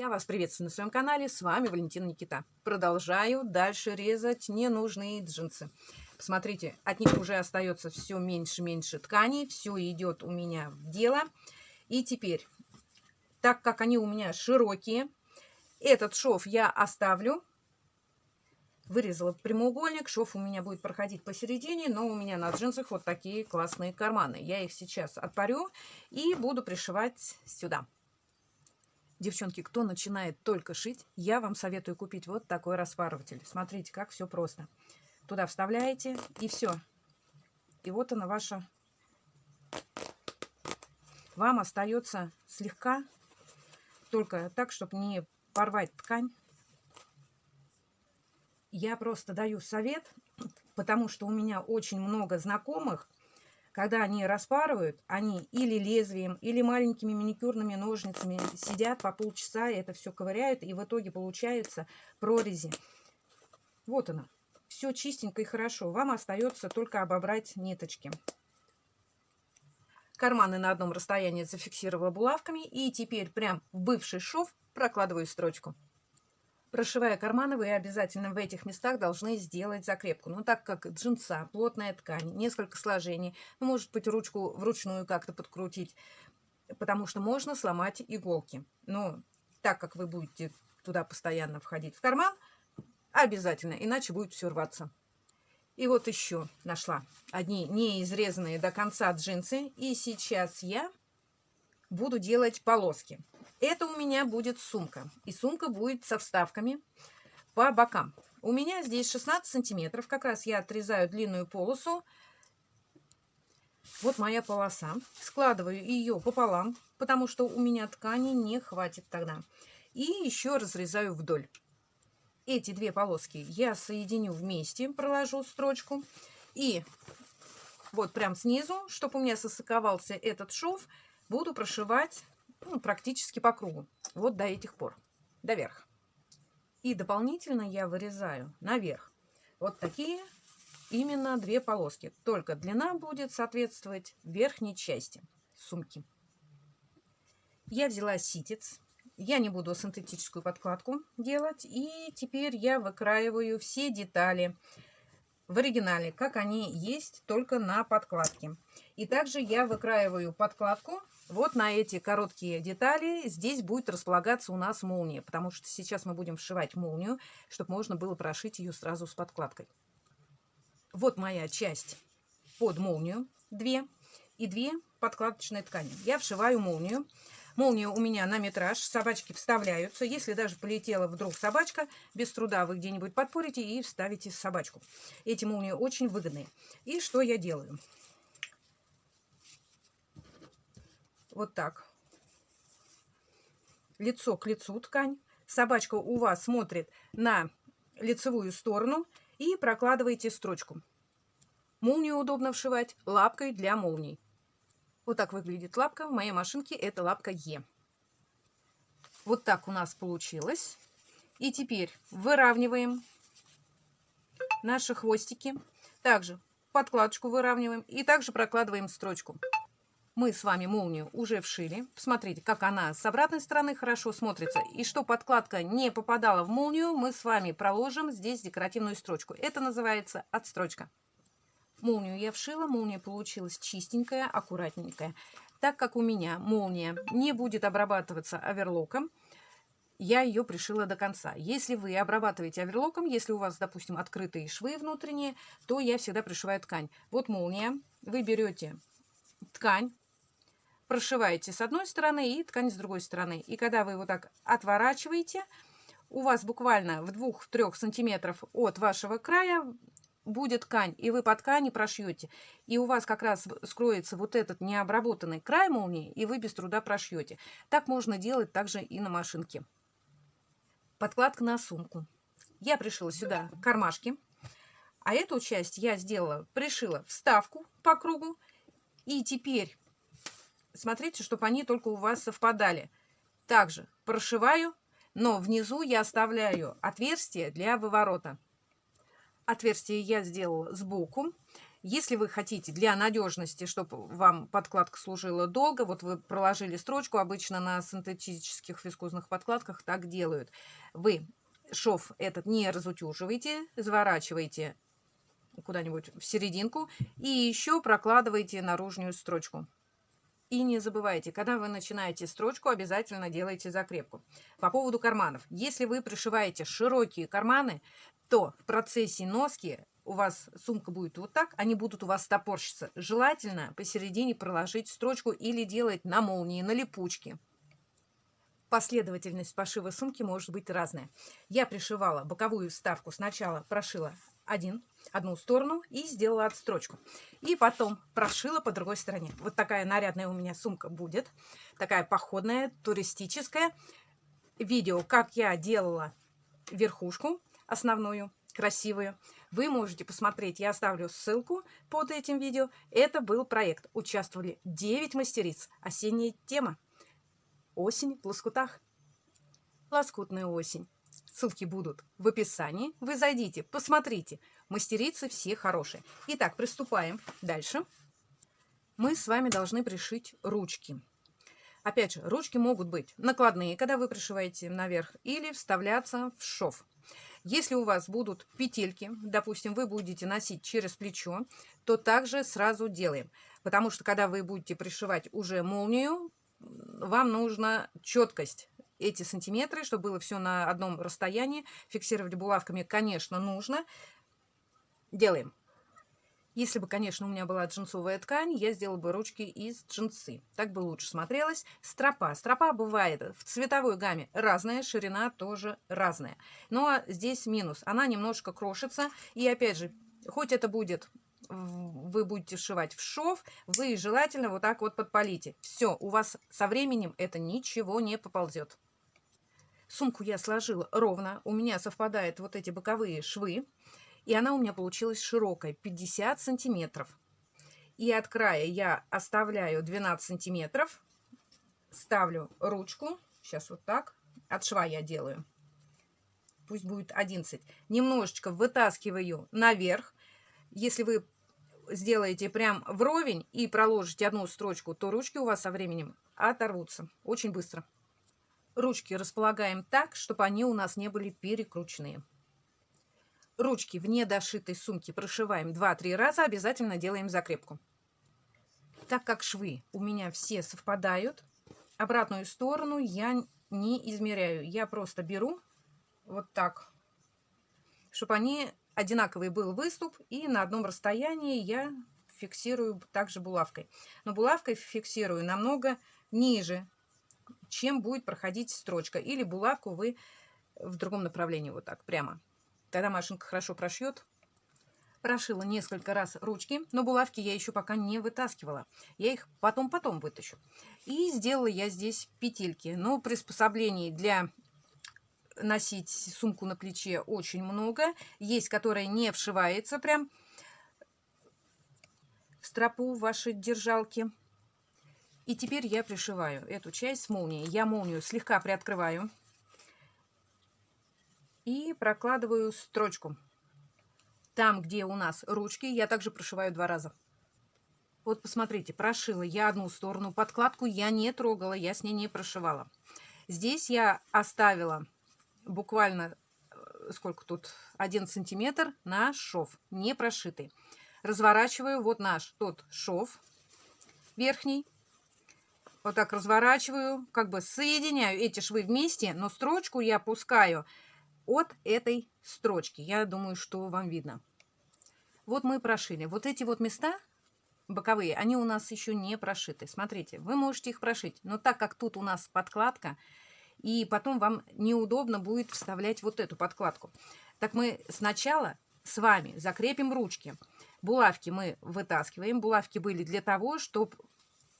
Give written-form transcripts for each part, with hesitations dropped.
Я вас приветствую на своем канале, с вами Валентина Никита. Продолжаю дальше резать ненужные джинсы. Посмотрите, от них уже остается все меньше ткани, все идет у меня в дело. И теперь, так как они у меня широкие, этот шов я оставлю. Вырезала прямоугольник, шов у меня будет проходить посередине, но у меня на джинсах вот такие классные карманы. Я их сейчас отпарю и буду пришивать сюда. Девчонки, кто начинает только шить, я вам советую купить вот такой распарыватель. Смотрите, как все просто. Туда вставляете, и все. И вот она ваша. Вам остается слегка, только так, чтобы не порвать ткань. Я просто даю совет, потому что у меня очень много знакомых, когда они распарывают, они или лезвием, или маленькими маникюрными ножницами сидят по полчаса, и это все ковыряют, и в итоге получаются прорези. Вот она. Все чистенько и хорошо. Вам остается только обобрать ниточки. Карманы на одном расстоянии зафиксировала булавками, и теперь прям в бывший шов прокладываю строчку. Прошивая карманы, вы обязательно в этих местах должны сделать закрепку. Но так как джинса, плотная ткань, несколько сложений, может быть, ручку вручную как-то подкрутить, потому что можно сломать иголки. Но так как вы будете туда постоянно входить в карман, обязательно, иначе будет все рваться. И вот еще нашла одни не изрезанные до конца джинсы. И сейчас я буду делать полоски. Это у меня будет сумка. И сумка будет со вставками по бокам. У меня здесь 16 сантиметров. Как раз я отрезаю длинную полосу. Вот моя полоса. Складываю ее пополам, потому что у меня ткани не хватит тогда. И еще разрезаю вдоль. Эти две полоски я соединю вместе, проложу строчку. И вот прям снизу, чтобы у меня состыковался этот шов, буду прошивать практически по кругу. Вот до этих пор, до верха. И дополнительно я вырезаю наверх вот такие именно две полоски. Только длина будет соответствовать верхней части сумки. Я взяла ситец. Я не буду синтетическую подкладку делать. И теперь я выкраиваю все детали в оригинале, как они есть, только на подкладке. И также я выкраиваю подкладку вот на эти короткие детали. Здесь будет располагаться у нас молния, потому что сейчас мы будем вшивать молнию, чтобы можно было прошить ее сразу с подкладкой. Вот моя часть под молнию, две и две подкладочные ткани. Я вшиваю молнию. Молния у меня на метраж, собачки вставляются. Если даже полетела вдруг собачка, без труда вы где-нибудь подпорите и вставите собачку. Эти молнии очень выгодные. И что я делаю? Вот так. Лицо к лицу ткань. Собачка у вас смотрит на лицевую сторону и прокладываете строчку. Молнию удобно вшивать лапкой для молний. Вот так выглядит лапка. В моей машинке это лапка Е. Вот так у нас получилось. И теперь выравниваем наши хвостики. Также подкладочку выравниваем и также прокладываем строчку. Мы с вами молнию уже вшили. Посмотрите, как она с обратной стороны хорошо смотрится. И что подкладка не попадала в молнию, мы с вами проложим здесь декоративную строчку. Это называется отстрочка. Молнию я вшила, молния получилась чистенькая, аккуратненькая. Так как у меня молния не будет обрабатываться оверлоком, я ее пришила до конца. Если вы обрабатываете оверлоком, если у вас, допустим, открытые швы внутренние, то я всегда пришиваю ткань. Вот молния, вы берете ткань, прошиваете с одной стороны и ткань с другой стороны. И когда вы вот так отворачиваете, у вас буквально в 2-3 сантиметров от вашего края будет ткань, и вы по ткани прошьете. И у вас как раз скроется вот этот необработанный край молнии, и вы без труда прошьете. Так можно делать также и на машинке. Подкладка на сумку. Я пришила сюда кармашки, а эту часть я сделала, пришила вставку по кругу. И теперь смотрите, чтобы они только у вас совпадали. Также прошиваю, но внизу я оставляю отверстие для выворота. Отверстие я сделала сбоку. Если вы хотите для надежности, чтобы вам подкладка служила долго, вот вы проложили строчку, обычно на синтетических вискозных подкладках так делают. Вы шов этот не разутюживаете, заворачиваете куда-нибудь в серединку и еще прокладываете наружную строчку. И не забывайте, когда вы начинаете строчку, обязательно делайте закрепку. По поводу карманов. Если вы пришиваете широкие карманы, то в процессе носки у вас сумка будет вот так, они будут у вас топорщиться. Желательно посередине проложить строчку или делать на молнии, на липучке. Последовательность пошива сумки может быть разная. Я пришивала боковую вставку, сначала прошила одну сторону и сделала отстрочку. И потом прошила по другой стороне. Вот такая нарядная у меня сумка будет. Такая походная, туристическая. Видео, как я делала верхушку основную, красивую, вы можете посмотреть. Я оставлю ссылку под этим видео. Это был проект. Участвовали 9 мастериц. Осенняя тема. Осень в лоскутах. Лоскутная осень. Ссылки будут в описании. Вы зайдите, посмотрите. Мастерицы все хорошие. Итак, приступаем дальше. Мы с вами должны пришить ручки. Опять же, ручки могут быть накладные, когда вы пришиваете наверх, или вставляться в шов. Если у вас будут петельки, допустим, вы будете носить через плечо, то также сразу делаем. Потому что, когда вы будете пришивать уже молнию, вам нужна четкость. Эти сантиметры, чтобы было все на одном расстоянии. Фиксировать булавками, конечно, нужно. Делаем. Если бы, конечно, у меня была джинсовая ткань, я сделала бы ручки из джинсы. Так бы лучше смотрелась. Стропа. Стропа бывает в цветовой гамме разная, ширина тоже разная. Но здесь минус. Она немножко крошится. И опять же, хоть это будет... вы будете сшивать в шов, вы желательно вот так вот подпалите. Все, у вас со временем это ничего не поползет. Сумку я сложила ровно. У меня совпадают вот эти боковые швы. И она у меня получилась широкая, 50 сантиметров. И от края я оставляю 12 сантиметров. Ставлю ручку. Сейчас вот так. От шва я делаю. Пусть будет 11. Немножечко вытаскиваю наверх. Если вы сделаете прям вровень и проложите одну строчку, то ручки у вас со временем оторвутся очень быстро. Ручки располагаем так, чтобы они у нас не были перекрученные. Ручки в недошитой сумке прошиваем 2-3 раза, обязательно делаем закрепку. Так как швы у меня все совпадают, обратную сторону я не измеряю. Я просто беру вот так, чтобы они... одинаковый был выступ, и на одном расстоянии я фиксирую также булавкой. Но булавкой фиксирую намного ниже, чем будет проходить строчка. Или булавку вы в другом направлении, вот так, прямо. Тогда машинка хорошо прошьет. Прошила несколько раз ручки, но булавки я еще пока не вытаскивала. Я их потом вытащу. И сделала я здесь петельки. Но приспособлений для... носить сумку на плече очень много. Есть, которая не вшивается прям в стропу вашей держалки. И теперь я пришиваю эту часть с молнией. Я молнию слегка приоткрываю и прокладываю строчку. Там, где у нас ручки, я также прошиваю 2 раза. Вот посмотрите, прошила я одну сторону, подкладку я не трогала, я с ней не прошивала. Здесь я оставила буквально, сколько тут, 1 сантиметр на шов, не прошитый. Разворачиваю вот наш тот шов верхний. Вот так разворачиваю, как бы соединяю эти швы вместе, но строчку я пускаю от этой строчки. Я думаю, что вам видно. Вот мы прошили. Вот эти вот места боковые, они у нас еще не прошиты. Смотрите, вы можете их прошить, но так как тут у нас подкладка, и потом вам неудобно будет вставлять вот эту подкладку. Так мы сначала с вами закрепим ручки. Булавки мы вытаскиваем. Булавки были для того, чтобы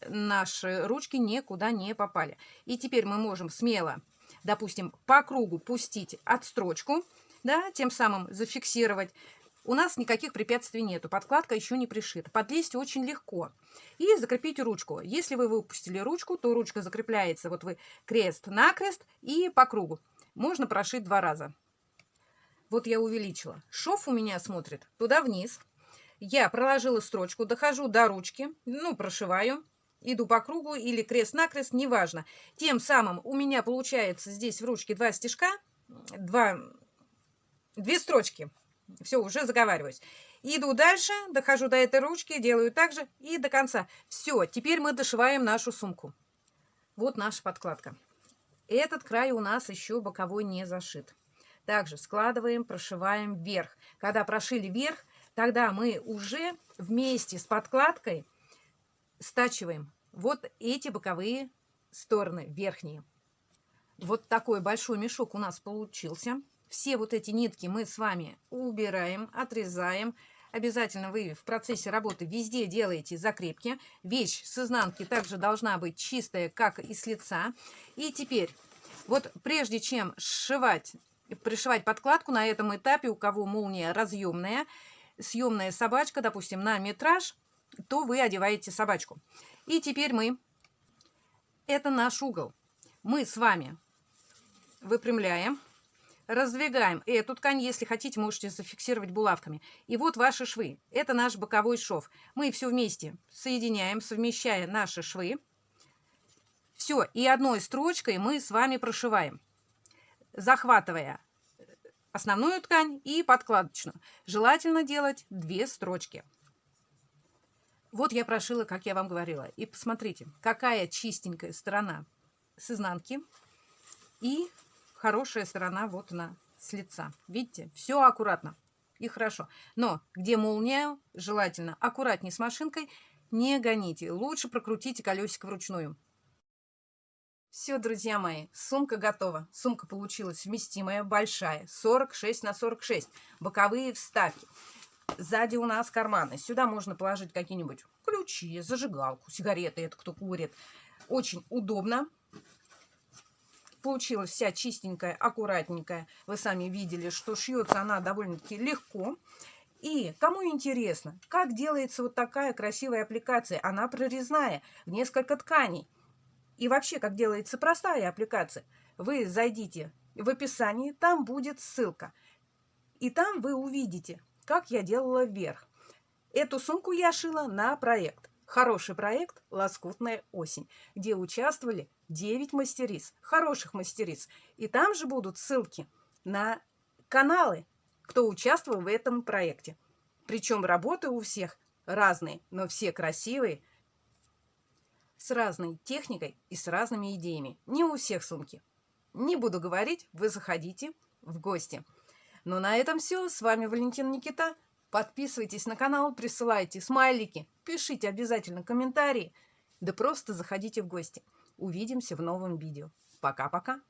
наши ручки никуда не попали. И теперь мы можем смело, допустим, по кругу пустить отстрочку, да, тем самым зафиксировать. У нас никаких препятствий нету. Подкладка еще не пришита. Подлезть очень легко. И закрепите ручку. Если вы выпустили ручку, то ручка закрепляется. Вот вы крест-накрест и по кругу. Можно прошить 2 раза. Вот я увеличила. Шов у меня смотрит туда вниз. я проложила строчку, дохожу до ручки, ну, прошиваю, иду по кругу или крест-накрест, неважно. Тем самым у меня получается здесь в ручке 2 стежка, 2 строчки. Все, уже заговариваюсь. Иду дальше, дохожу до этой ручки, делаю так же и до конца. Все, теперь мы дошиваем нашу сумку. Вот наша подкладка. Этот край у нас еще боковой не зашит. Также складываем, прошиваем вверх. Когда прошили вверх, тогда мы уже вместе с подкладкой стачиваем вот эти боковые стороны, верхние. Вот такой большой мешок у нас получился. Все вот эти нитки мы с вами убираем, отрезаем. Обязательно вы в процессе работы везде делаете закрепки. Вещь с изнанки также должна быть чистая, как и с лица. И теперь, вот прежде чем пришивать подкладку, на этом этапе, у кого молния разъемная, съемная собачка, допустим, на метраж, то вы одеваете собачку. И теперь это наш угол. Мы с вами выпрямляем. Раздвигаем эту ткань, если хотите, можете зафиксировать булавками. И вот ваши швы. Это наш боковой шов. Мы все вместе соединяем, совмещая наши швы. Все, и одной строчкой мы с вами прошиваем, захватывая основную ткань и подкладочную. Желательно делать 2 строчки. Вот я прошила, как я вам говорила. И посмотрите, какая чистенькая сторона с изнанки и хорошая сторона вот она с лица. Видите, все аккуратно и хорошо. Но где молния, желательно аккуратнее с машинкой, не гоните. Лучше прокрутите колесико вручную. Все, друзья мои, сумка готова. Сумка получилась вместимая, большая, 46 на 46. Боковые вставки. Сзади у нас карманы. Сюда можно положить какие-нибудь ключи, зажигалку, сигареты, это кто курит. Очень удобно. Получилась вся чистенькая, аккуратненькая. Вы сами видели, что шьется она довольно-таки легко. И кому интересно, как делается вот такая красивая аппликация? Она прорезная, в несколько тканей. И вообще, как делается простая аппликация. Вы зайдите в описании, там будет ссылка. И там вы увидите, как я делала вверх. Эту сумку я шила на проект. Хороший проект «Лоскутная осень», где участвовали 9 мастериц, хороших мастериц. И там же будут ссылки на каналы, кто участвовал в этом проекте. Причем работы у всех разные, но все красивые, с разной техникой и с разными идеями. Не у всех сумки. Не буду говорить, вы заходите в гости. Но на этом все. С вами Валентина Никита. Подписывайтесь на канал, присылайте смайлики, пишите обязательно комментарии, да просто заходите в гости. Увидимся в новом видео. Пока-пока.